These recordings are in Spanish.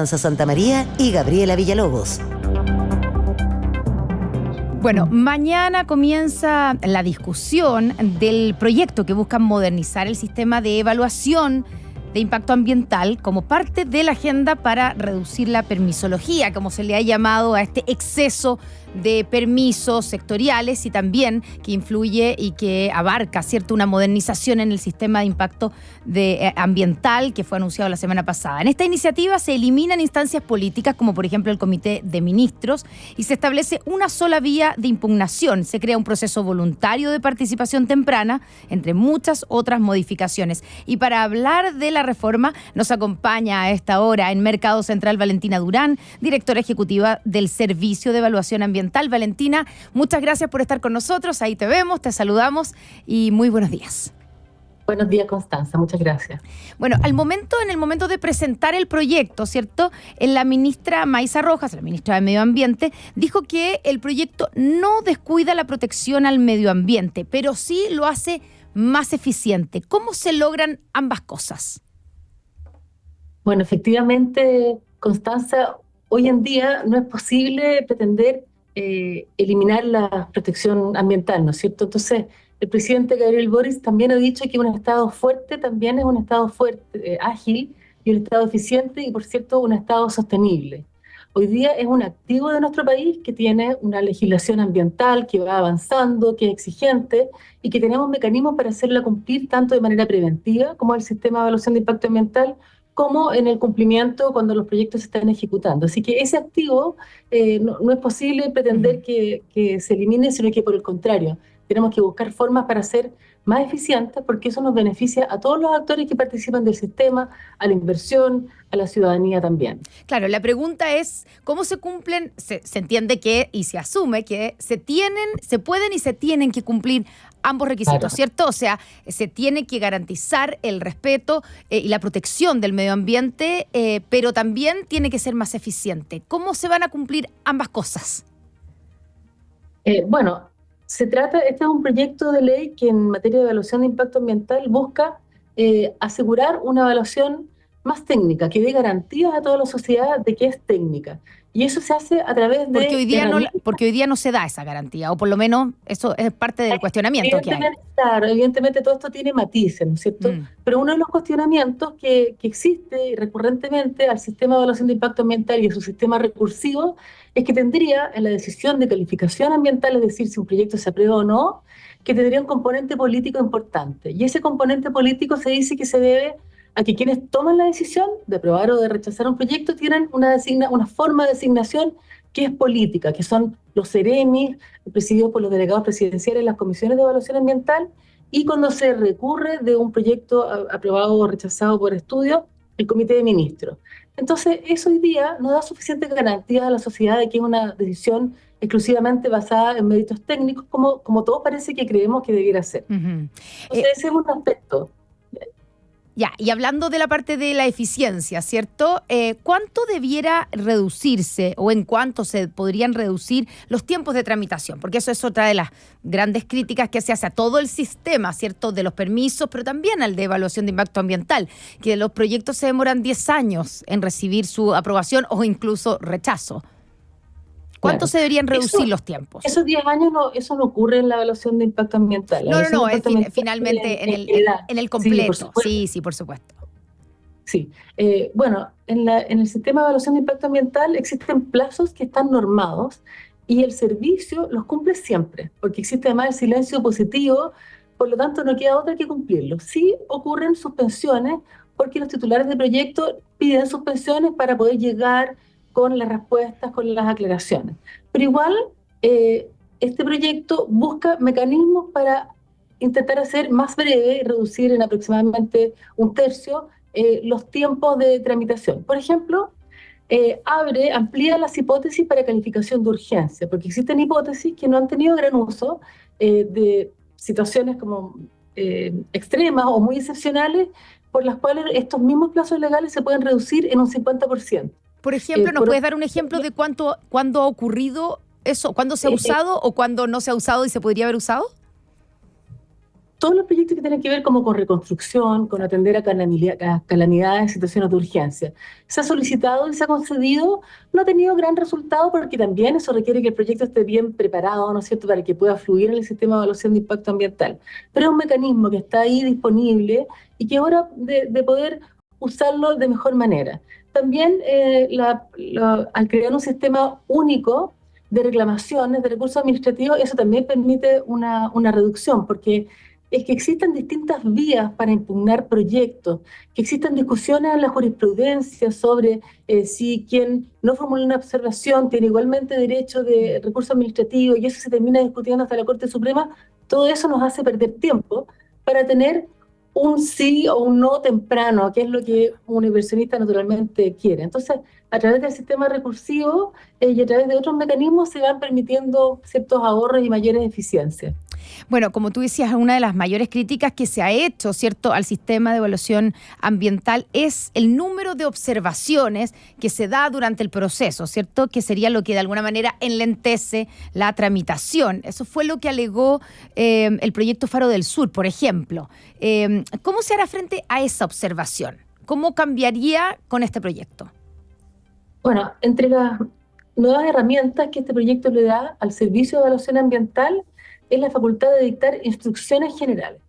Santa María y Gabriela Villalobos. Bueno, mañana comienza la discusión del proyecto que busca modernizar el sistema de evaluación de impacto ambiental como parte de la agenda para reducir la permisología, como se le ha llamado a este exceso de permisos sectoriales y también que influye y que abarca, ¿cierto?, una modernización en el sistema de impacto ambiental que fue anunciado la semana pasada. En esta iniciativa se eliminan instancias políticas como por ejemplo el Comité de Ministros y se establece una sola vía de impugnación. Se crea un proceso voluntario de participación temprana, entre muchas otras modificaciones. Y para hablar de la reforma nos acompaña a esta hora en Mercado Central Valentina Durán, directora ejecutiva del Servicio de Evaluación Ambiental. Valentina, muchas gracias por estar con nosotros. Ahí te vemos, te saludamos y muy buenos días. Buenos días, Constanza. Muchas gracias. Bueno, en el momento de presentar el proyecto, ¿cierto? La ministra Maísa Rojas, la ministra de Medio Ambiente, dijo que el proyecto no descuida la protección al medio ambiente, pero sí lo hace más eficiente. ¿Cómo se logran ambas cosas? Bueno, efectivamente, Constanza, hoy en día no es posible pretender eliminar la protección ambiental, ¿no es cierto? Entonces, el presidente Gabriel Boric también ha dicho que un Estado fuerte también es un Estado fuerte, ágil, y un Estado eficiente y, por cierto, un Estado sostenible. Hoy día es un activo de nuestro país que tiene una legislación ambiental que va avanzando, que es exigente y que tenemos mecanismos para hacerla cumplir tanto de manera preventiva como el sistema de evaluación de impacto ambiental, como en el cumplimiento cuando los proyectos se están ejecutando. Así que ese activo no es posible pretender que se elimine, sino que por el contrario, tenemos que buscar formas para ser más eficientes porque eso nos beneficia a todos los actores que participan del sistema, a la inversión, a la ciudadanía también. Claro, la pregunta es, ¿cómo se cumplen? Se entiende que, y se asume que se pueden y se tienen que cumplir ambos requisitos, claro, ¿cierto? O sea, se tiene que garantizar el respeto y la protección del medio ambiente, pero también tiene que ser más eficiente. ¿Cómo se van a cumplir ambas cosas? Bueno, este es un proyecto de ley que en materia de evaluación de impacto ambiental busca asegurar una evaluación más técnica, que dé garantías a toda la sociedad de que es técnica. Y eso se hace a través de... Porque hoy día no se da esa garantía, o por lo menos eso es parte del cuestionamiento que hay. Claro, evidentemente todo esto tiene matices, ¿no es cierto? Pero uno de los cuestionamientos que existe recurrentemente al sistema de evaluación de impacto ambiental y a su sistema recursivo es que tendría en la decisión de calificación ambiental, es decir, si un proyecto se aprueba o no, que tendría un componente político importante. Y ese componente político se dice que se debe a que quienes toman la decisión de aprobar o de rechazar un proyecto tienen una forma de designación que es política, que son los seremis, presididos por los delegados presidenciales en las comisiones de evaluación ambiental, y cuando se recurre de un proyecto aprobado o rechazado por estudio, el Comité de Ministros. Entonces, eso hoy día no da suficientes garantías a la sociedad de que es una decisión exclusivamente basada en méritos técnicos, como todo parece que creemos que debiera ser. Entonces, ese es un aspecto. Ya, y hablando de la parte de la eficiencia, ¿cierto? ¿Cuánto debiera reducirse o en cuánto se podrían reducir los tiempos de tramitación? Porque eso es otra de las grandes críticas que se hace a todo el sistema, ¿cierto? De los permisos, pero también al de evaluación de impacto ambiental, que los proyectos se demoran 10 años en recibir su aprobación o incluso rechazo. ¿Cuánto se deberían reducir los tiempos? Esos 10 años eso no ocurre en la evaluación de impacto ambiental. No, es finalmente en el completo. Sí, por supuesto. Sí. Bueno, en el sistema de evaluación de impacto ambiental existen plazos que están normados y el servicio los cumple siempre, porque existe además el silencio positivo, por lo tanto no queda otra que cumplirlo. Sí ocurren suspensiones porque los titulares de proyecto piden suspensiones para poder llegar con las respuestas, con las aclaraciones. Pero igual, este proyecto busca mecanismos para intentar hacer más breve y reducir en aproximadamente un tercio los tiempos de tramitación. Por ejemplo, amplía las hipótesis para calificación de urgencia, porque existen hipótesis que no han tenido gran uso de situaciones como extremas o muy excepcionales, por las cuales estos mismos plazos legales se pueden reducir en un 50%. Por ejemplo, ¿nos puedes dar un ejemplo de cuándo ha ocurrido eso? ¿Cuándo se ha usado o cuándo no se ha usado y se podría haber usado? todos los proyectos que tienen que ver como con reconstrucción, con atender a calamidades, situaciones de urgencia. Se ha solicitado y se ha concedido, no ha tenido gran resultado porque también eso requiere que el proyecto esté bien preparado, ¿no es cierto?, para que pueda fluir en el sistema de evaluación de impacto ambiental. Pero es un mecanismo que está ahí disponible y que es hora de poder usarlo de mejor manera. También al crear un sistema único de reclamaciones de recursos administrativos, eso también permite una reducción, porque es que existen distintas vías para impugnar proyectos, que existen discusiones en la jurisprudencia sobre si quien no formula una observación tiene igualmente derecho de recurso administrativo, y eso se termina discutiendo hasta la Corte Suprema. Todo eso nos hace perder tiempo para tener un sí o un no temprano, que es lo que un inversionista naturalmente quiere. Entonces, a través del sistema recursivo y a través de otros mecanismos se van permitiendo ciertos ahorros y mayores eficiencias. Bueno, como tú decías, una de las mayores críticas que se ha hecho, ¿cierto?, al sistema de evaluación ambiental es el número de observaciones que se da durante el proceso, ¿cierto?, que sería lo que de alguna manera enlentece la tramitación. Eso fue lo que alegó el proyecto Faro del Sur, por ejemplo. ¿Cómo se hará frente a esa observación? ¿Cómo cambiaría con este proyecto? Bueno, entre las nuevas herramientas que este proyecto le da al Servicio de Evaluación Ambiental es la facultad de dictar instrucciones generales.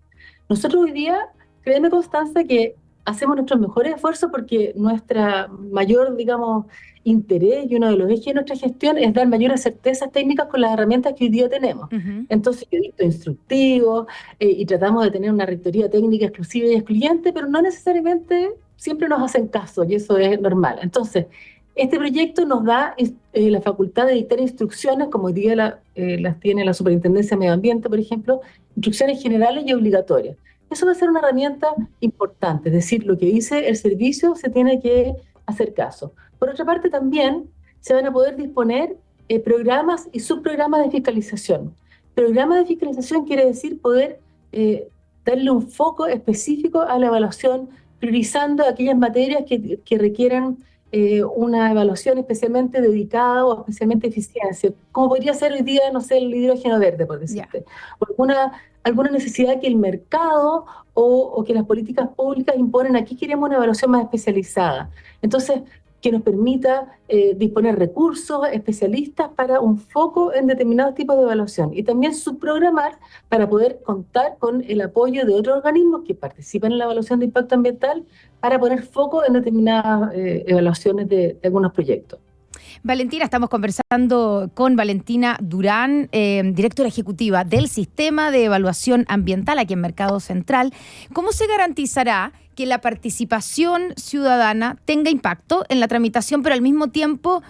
Nosotros hoy día, créeme, Constanza, que hacemos nuestros mejores esfuerzos porque nuestra mayor, digamos, interés y uno de los ejes de nuestra gestión es dar mayores certezas técnicas con las herramientas que hoy día tenemos. Uh-huh. Entonces, yo dicto instructivos y tratamos de tener una rectoría técnica exclusiva y excluyente, pero no necesariamente siempre nos hacen caso y eso es normal. Entonces, este proyecto nos da la facultad de dictar instrucciones, como hoy día las tiene la Superintendencia de Medio Ambiente, por ejemplo, instrucciones generales y obligatorias. Eso va a ser una herramienta importante, es decir, lo que dice el servicio se tiene que hacer caso. Por otra parte, también se van a poder disponer programas y subprogramas de fiscalización. Programa de fiscalización quiere decir poder darle un foco específico a la evaluación, priorizando aquellas materias que requieran una evaluación especialmente dedicada o especialmente eficiencia, como podría ser hoy día, no sé, el hidrógeno verde, por decirte, o alguna necesidad que el mercado o que las políticas públicas imponen. Aquí queremos una evaluación más especializada. Entonces, que nos permita disponer recursos, especialistas para un foco en determinados tipos de evaluación y también subprogramar para poder contar con el apoyo de otros organismos que participan en la evaluación de impacto ambiental para poner foco en determinadas evaluaciones de algunos proyectos. Valentina, estamos conversando con Valentina Durán, directora ejecutiva del Sistema de Evaluación Ambiental aquí en Mercado Central. ¿Cómo se garantizará que la participación ciudadana tenga impacto en la tramitación, pero al mismo tiempo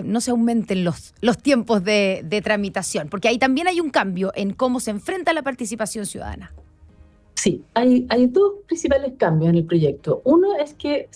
no se aumenten los tiempos de tramitación? Porque ahí también hay un cambio en cómo se enfrenta la participación ciudadana. Sí, hay dos principales cambios en el proyecto. Uno es que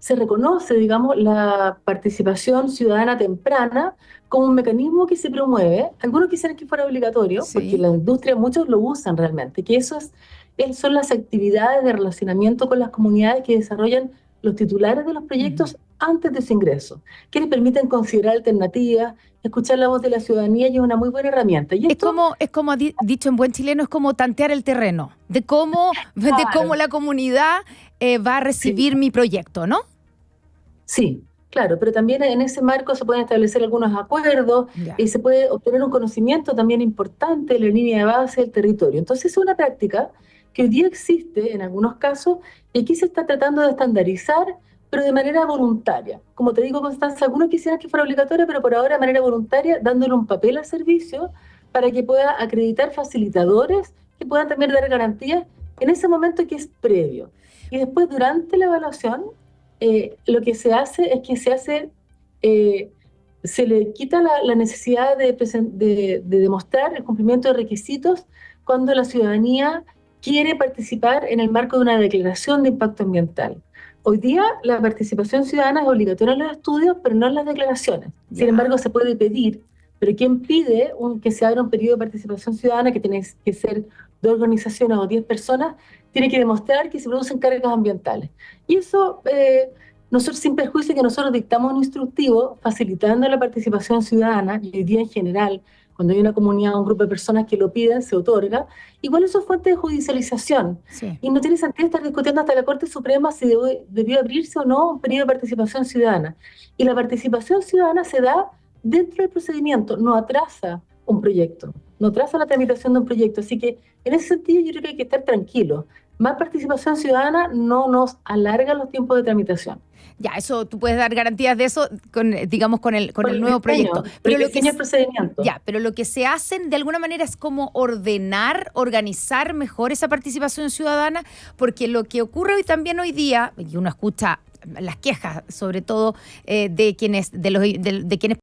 se reconoce, digamos, la participación ciudadana temprana como un mecanismo que se promueve. Algunos quisieran que fuera obligatorio, sí, porque la industria, muchos lo usan realmente, que son las actividades de relacionamiento con las comunidades que desarrollan los titulares de los proyectos antes de su ingreso, que les permiten considerar alternativas, escuchar la voz de la ciudadanía, y es una muy buena herramienta. Y esto, es como dicho en buen chileno, es como tantear el terreno, de cómo la comunidad va a recibir mi proyecto, ¿no? Sí, claro, pero también en ese marco se pueden establecer algunos acuerdos y se puede obtener un conocimiento también importante de la línea de base del territorio. Entonces es una práctica que hoy día existe en algunos casos y aquí se está tratando de estandarizar, pero de manera voluntaria. Como te digo, Constanza, algunos quisieran que fuera obligatoria, pero por ahora de manera voluntaria, dándole un papel al servicio para que pueda acreditar facilitadores que puedan también dar garantías en ese momento que es previo. Y después, durante la evaluación, lo que se hace es que se le quita la necesidad de demostrar el cumplimiento de requisitos cuando la ciudadanía quiere participar en el marco de una declaración de impacto ambiental. Hoy día la participación ciudadana es obligatoria en los estudios, pero no en las declaraciones. Sin embargo, se puede pedir, pero quien pide que se abra un periodo de participación ciudadana, que tiene que ser 2 organizaciones o 10 personas, tiene que demostrar que se producen cargas ambientales. Y eso nosotros, sin perjuicio que nosotros dictamos un instructivo facilitando la participación ciudadana, y hoy día en general, cuando hay una comunidad o un grupo de personas que lo piden, se otorga, igual eso es fuente de judicialización. Sí. Y no tiene sentido estar discutiendo hasta la Corte Suprema si debió abrirse o no un periodo de participación ciudadana. Y la participación ciudadana se da dentro del procedimiento, no atrasa un proyecto, no atrasa la tramitación de un proyecto. Así que en ese sentido yo creo que hay que estar tranquilos. Más participación ciudadana no nos alarga los tiempos de tramitación. Ya, eso tú puedes dar garantías de eso, digamos, con el nuevo proyecto. Pero lo que el procedimiento. Ya, pero lo que se hacen de alguna manera es como organizar mejor esa participación ciudadana, porque lo que ocurre hoy día, y uno escucha las quejas, sobre todo de quienes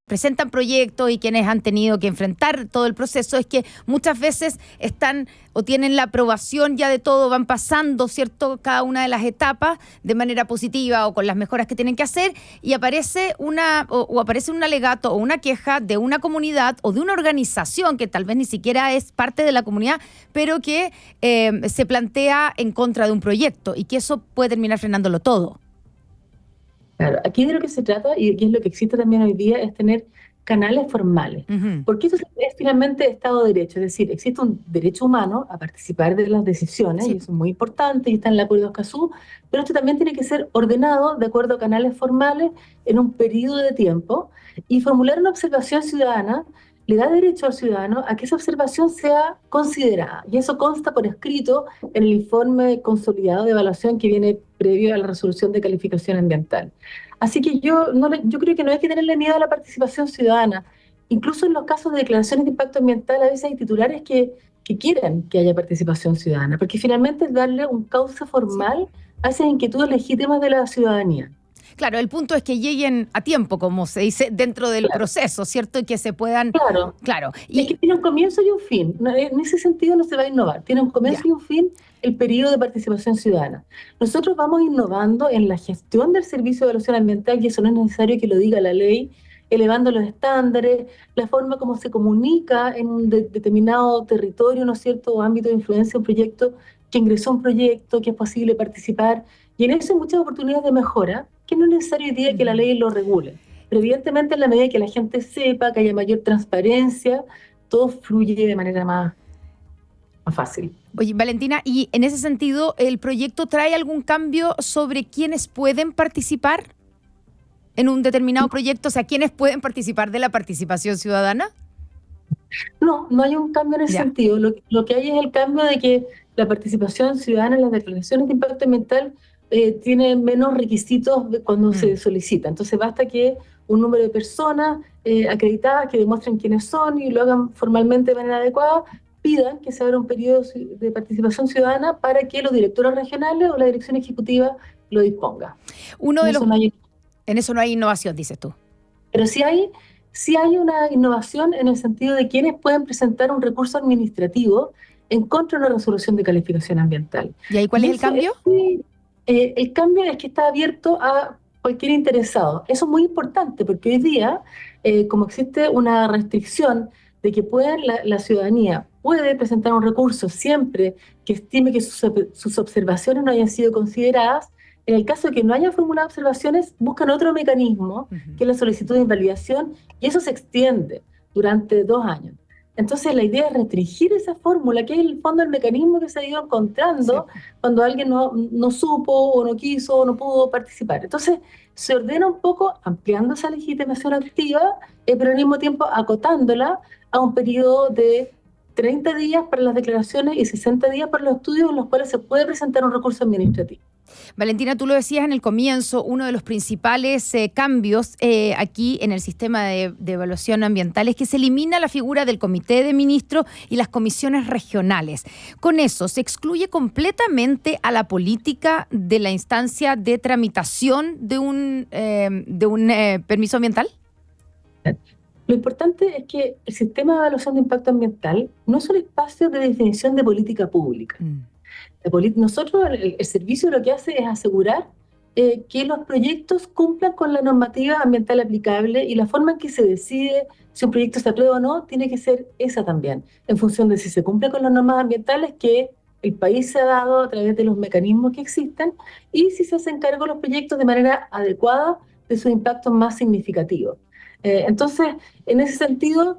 presentan proyectos y quienes han tenido que enfrentar todo el proceso, es que muchas veces están o tienen la aprobación ya de todo, van pasando, ¿cierto?, cada una de las etapas de manera positiva o con las mejoras que tienen que hacer, y aparece aparece un alegato o una queja de una comunidad o de una organización que tal vez ni siquiera es parte de la comunidad, pero que se plantea en contra de un proyecto, y que eso puede terminar frenándolo todo. Claro, aquí de lo que se trata, y que es lo que existe también hoy día, es tener canales formales. Uh-huh. Porque eso es finalmente Estado de Derecho, es decir, existe un derecho humano a participar de las decisiones, Sí. y eso es muy importante, y está en el Acuerdo de Escazú, pero esto también tiene que ser ordenado de acuerdo a canales formales en un periodo de tiempo, y formular una observación ciudadana le da derecho al ciudadano a que esa observación sea considerada, y eso consta por escrito en el informe consolidado de evaluación que viene previo a la resolución de calificación ambiental. Así que yo creo que no hay que tenerle miedo a la participación ciudadana. Incluso en los casos de declaraciones de impacto ambiental, a veces hay titulares que quieren que haya participación ciudadana, porque finalmente es darle un cauce formal a esas inquietudes legítimas de la ciudadanía. Claro, el punto es que lleguen a tiempo, como se dice, dentro del proceso, ¿cierto? Y que se puedan... Claro. Y es que tiene un comienzo y un fin. En ese sentido no se va a innovar. Tiene un comienzo y un fin el periodo de participación ciudadana. Nosotros vamos innovando en la gestión del servicio de evaluación ambiental, y eso no es necesario que lo diga la ley, elevando los estándares, la forma como se comunica en un determinado territorio, ¿no es cierto?, o ámbito de influencia, un proyecto, que ingresó un proyecto, que es posible participar. Y en eso hay muchas oportunidades de mejora, que no es necesario hoy día que la ley lo regule. Pero evidentemente en la medida que la gente sepa, que haya mayor transparencia, todo fluye de manera más fácil. Oye, Valentina, y en ese sentido, ¿el proyecto trae algún cambio sobre quiénes pueden participar en un determinado proyecto? O sea, ¿quiénes pueden participar de la participación ciudadana? No hay un cambio en ese sentido. Lo que hay es el cambio de que la participación ciudadana en las declaraciones de impacto ambiental tiene menos requisitos cuando se solicita. Entonces basta que un número de personas acreditadas que demuestren quiénes son y lo hagan formalmente de manera adecuada, pidan que se abra un periodo de participación ciudadana para que los directores regionales o la dirección ejecutiva lo disponga. En eso no hay innovación, dices tú. Pero sí hay una innovación en el sentido de quienes pueden presentar un recurso administrativo en contra de una resolución de calificación ambiental. ¿Y ahí cuál es el cambio? El cambio es que está abierto a cualquier interesado. Eso es muy importante porque hoy día, como existe una restricción de que la ciudadanía puede presentar un recurso siempre que estime que sus observaciones no hayan sido consideradas, en el caso de que no hayan formulado observaciones, buscan otro mecanismo, que es la solicitud de invalidación, y eso se extiende durante 2 años. Entonces la idea es restringir esa fórmula, que es en el fondo el mecanismo que se ha ido encontrando cuando alguien no supo o no quiso o no pudo participar. Entonces se ordena un poco ampliando esa legitimación activa, pero al mismo tiempo acotándola a un periodo de 30 días para las declaraciones y 60 días para los estudios en los cuales se puede presentar un recurso administrativo. Valentina, tú lo decías en el comienzo, uno de los principales cambios aquí en el sistema de evaluación ambiental es que se elimina la figura del comité de ministros y las comisiones regionales. Con eso, ¿se excluye completamente a la política de la instancia de tramitación de un permiso ambiental? Lo importante es que el sistema de evaluación de impacto ambiental no es un espacio de definición de política pública. Nosotros, el servicio lo que hace es asegurar que los proyectos cumplan con la normativa ambiental aplicable, y la forma en que se decide si un proyecto se aprueba o no tiene que ser esa también, en función de si se cumple con las normas ambientales que el país se ha dado a través de los mecanismos que existen y si se hacen cargo los proyectos de manera adecuada de sus impactos más significativos. Entonces, en ese sentido,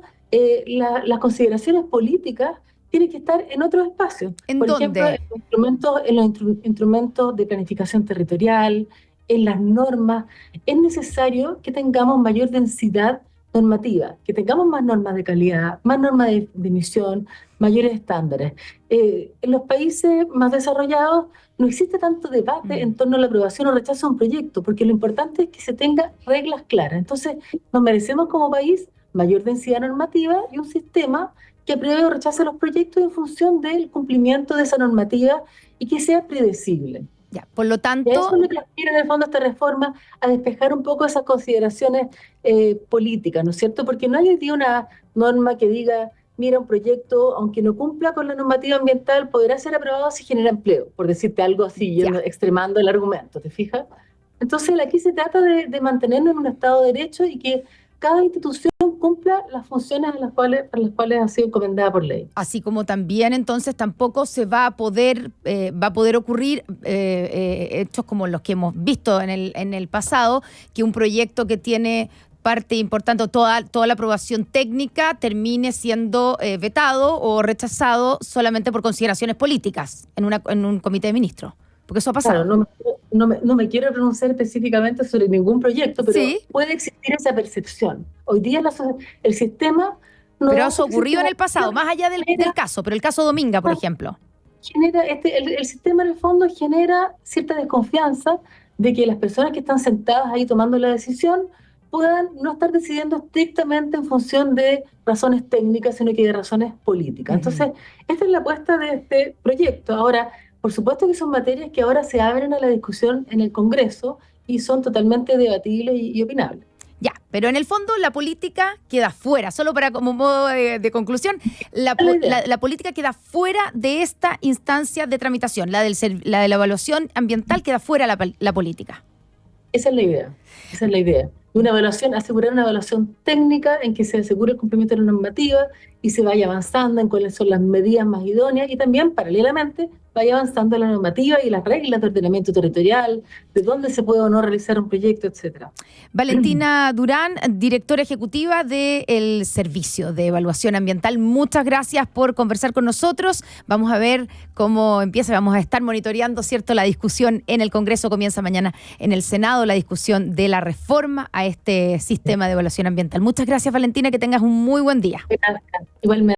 las consideraciones políticas tienen que estar en otros espacios. ¿En Por dónde? ejemplo, en los instrumentos de planificación territorial, en las normas. Es necesario que tengamos mayor densidad normativa, que tengamos más normas de calidad, más normas de emisión, mayores estándares. En los países más desarrollados no existe tanto debate en torno a la aprobación o rechazo de un proyecto, porque lo importante es que se tenga reglas claras. Entonces, nos merecemos como país mayor densidad normativa y un sistema que apruebe o rechace los proyectos en función del cumplimiento de esa normativa y que sea predecible. Ya, por lo Y a tanto, eso es lo que aspira en el fondo esta reforma, a despejar un poco esas consideraciones políticas, ¿no es cierto? Porque no hay hoy día una norma que diga, mira, un proyecto, aunque no cumpla con la normativa ambiental, podrá ser aprobado si genera empleo, por decirte algo así, ya. extremando el argumento, ¿te fijas? Entonces aquí se trata de mantenernos en un Estado de Derecho y que cada institución cumpla las funciones para las cuales ha sido encomendada por ley. Así como también entonces tampoco se va a poder ocurrir hechos como los que hemos visto en el pasado, que un proyecto que tiene parte importante, toda la aprobación técnica termine siendo vetado o rechazado solamente por consideraciones políticas en un comité de ministros. Porque eso ha pasado. Claro, no me quiero pronunciar específicamente sobre ningún proyecto, pero Sí. puede existir esa percepción. Hoy día el sistema no Pero da eso ocurrió en el pasado, más allá del caso, pero el caso Dominga, por ejemplo. el sistema en el fondo genera cierta desconfianza de que las personas que están sentadas ahí tomando la decisión puedan no estar decidiendo estrictamente en función de razones técnicas, sino que de razones políticas. Entonces, esta es la apuesta de este proyecto. Ahora, por supuesto que son materias que ahora se abren a la discusión en el Congreso y son totalmente debatibles y opinables. Ya, pero en el fondo la política queda fuera, solo para como modo de conclusión, la política queda fuera de esta instancia de tramitación, la de la evaluación ambiental queda fuera la política. Esa es la idea, esa es la idea. Asegurar una evaluación técnica en que se asegure el cumplimiento de la normativa y se vaya avanzando en cuáles son las medidas más idóneas y también, paralelamente, vaya avanzando la normativa y las reglas de ordenamiento territorial, de dónde se puede o no realizar un proyecto, etcétera. Valentina Durán, directora ejecutiva del Servicio de Evaluación Ambiental, muchas gracias por conversar con nosotros. Vamos a ver cómo empieza, vamos a estar monitoreando, ¿cierto?, la discusión en el Congreso. Comienza mañana en el Senado la discusión de la reforma a este sistema de evaluación ambiental. Muchas gracias, Valentina, que tengas un muy buen día. Igualmente.